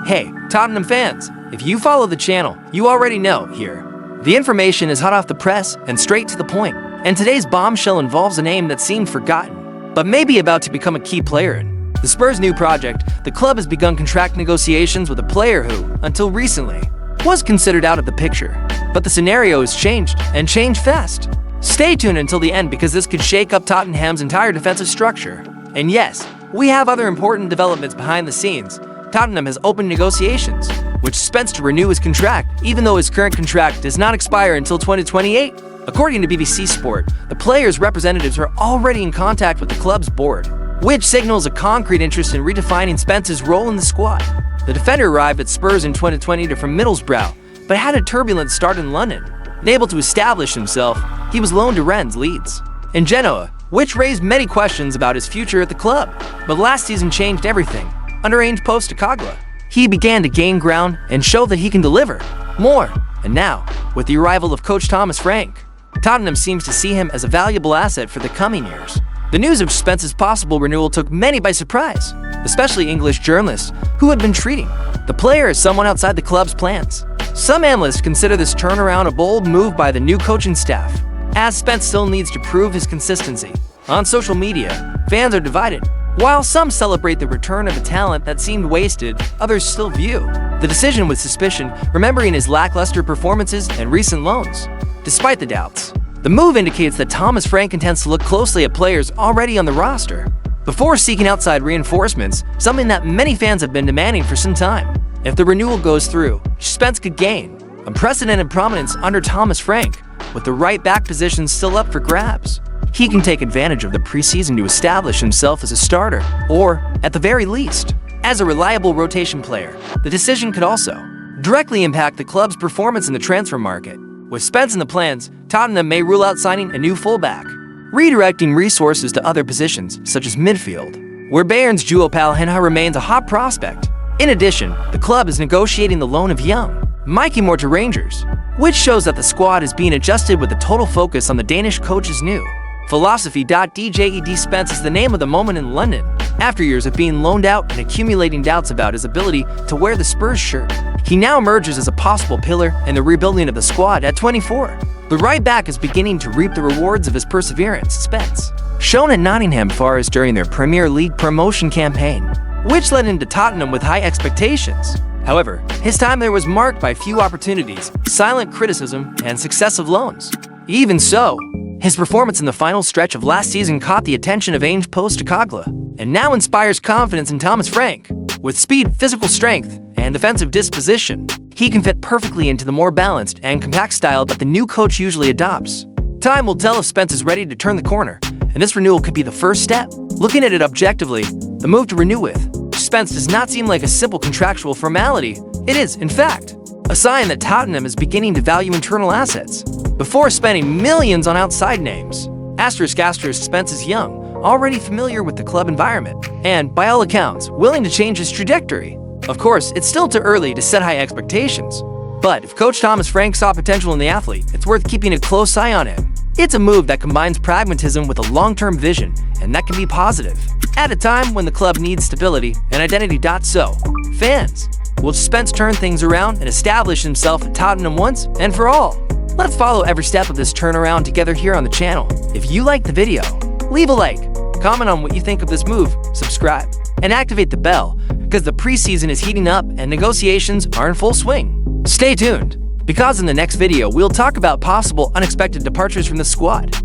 Hey, Tottenham fans, if you follow the channel, you already know here. The information is hot off the press and straight to the point, and today's bombshell involves a name that seemed forgotten, but may be about to become a key player in the Spurs' new project. The club has begun contract negotiations with a player who, until recently, was considered out of the picture. But the scenario has changed, and changed fast. Stay tuned until the end because this could shake up Tottenham's entire defensive structure. And yes, we have other important developments behind the scenes. Tottenham has opened negotiations, which Spence to renew his contract, even though his current contract does not expire until 2028. According to BBC Sport, the player's representatives are already in contact with the club's board, which signals a concrete interest in redefining Spence's role in the squad. The defender arrived at Spurs in 2020 from Middlesbrough, but had a turbulent start in London. Unable to establish himself, he was loaned to Rennes Leeds in Genoa, which raised many questions about his future at the club. But last season changed everything. Under Ange Postecoglou, he began to gain ground and show that he can deliver more. And now, with the arrival of coach Thomas Frank, Tottenham seems to see him as a valuable asset for the coming years. The news of Spence's possible renewal took many by surprise, especially English journalists who had been treating the player as someone outside the club's plans. Some analysts consider this turnaround a bold move by the new coaching staff, as Spence still needs to prove his consistency. On social media, fans are divided. While some celebrate the return of a talent that seemed wasted, others still view the decision with suspicion, remembering his lackluster performances and recent loans. Despite the doubts, the move indicates that Thomas Frank intends to look closely at players already on the roster before seeking outside reinforcements, something that many fans have been demanding for some time. If the renewal goes through, Spence could gain unprecedented prominence under Thomas Frank, with the right back position still up for grabs. He can take advantage of the preseason to establish himself as a starter, or, at the very least, as a reliable rotation player. The decision could also directly impact the club's performance in the transfer market. With Spence in the plans, Tottenham may rule out signing a new fullback, redirecting resources to other positions, such as midfield, where Bayern's João Palhinha remains a hot prospect. In addition, the club is negotiating the loan of young Mikey Moore to Rangers, which shows that the squad is being adjusted with a total focus on the Danish coach's new philosophy. Djed Spence is the name of the moment in London. After years of being loaned out and accumulating doubts about his ability to wear the Spurs shirt, he now emerges as a possible pillar in the rebuilding of the squad at 24. The right back is beginning to reap the rewards of his perseverance. Spence, shown at Nottingham Forest during their Premier League promotion campaign, which led into Tottenham with high expectations. However, his time there was marked by few opportunities, silent criticism, and successive loans. Even so, his performance in the final stretch of last season caught the attention of Ange Postecoglou, and now inspires confidence in Thomas Frank. With speed, physical strength, and defensive disposition, he can fit perfectly into the more balanced and compact style that the new coach usually adopts. Time will tell if Spence is ready to turn the corner, and this renewal could be the first step. Looking at it objectively, the move to renew with Spence does not seem like a simple contractual formality. It is, in fact, a sign that Tottenham is beginning to value internal assets before spending millions on outside names. Spence is young, already familiar with the club environment, and, by all accounts, willing to change his trajectory. Of course, it's still too early to set high expectations, but if coach Thomas Frank saw potential in the athlete, it's worth keeping a close eye on him. It's a move that combines pragmatism with a long-term vision, and that can be positive at a time when the club needs stability and identity. So, fans, will Spence turn things around and establish himself at Tottenham once and for all? Let's follow every step of this turnaround together here on the channel. If you liked the video, leave a like, comment on what you think of this move, subscribe, and activate the bell, because the preseason is heating up and negotiations are in full swing. Stay tuned, because in the next video we'll talk about possible unexpected departures from the squad.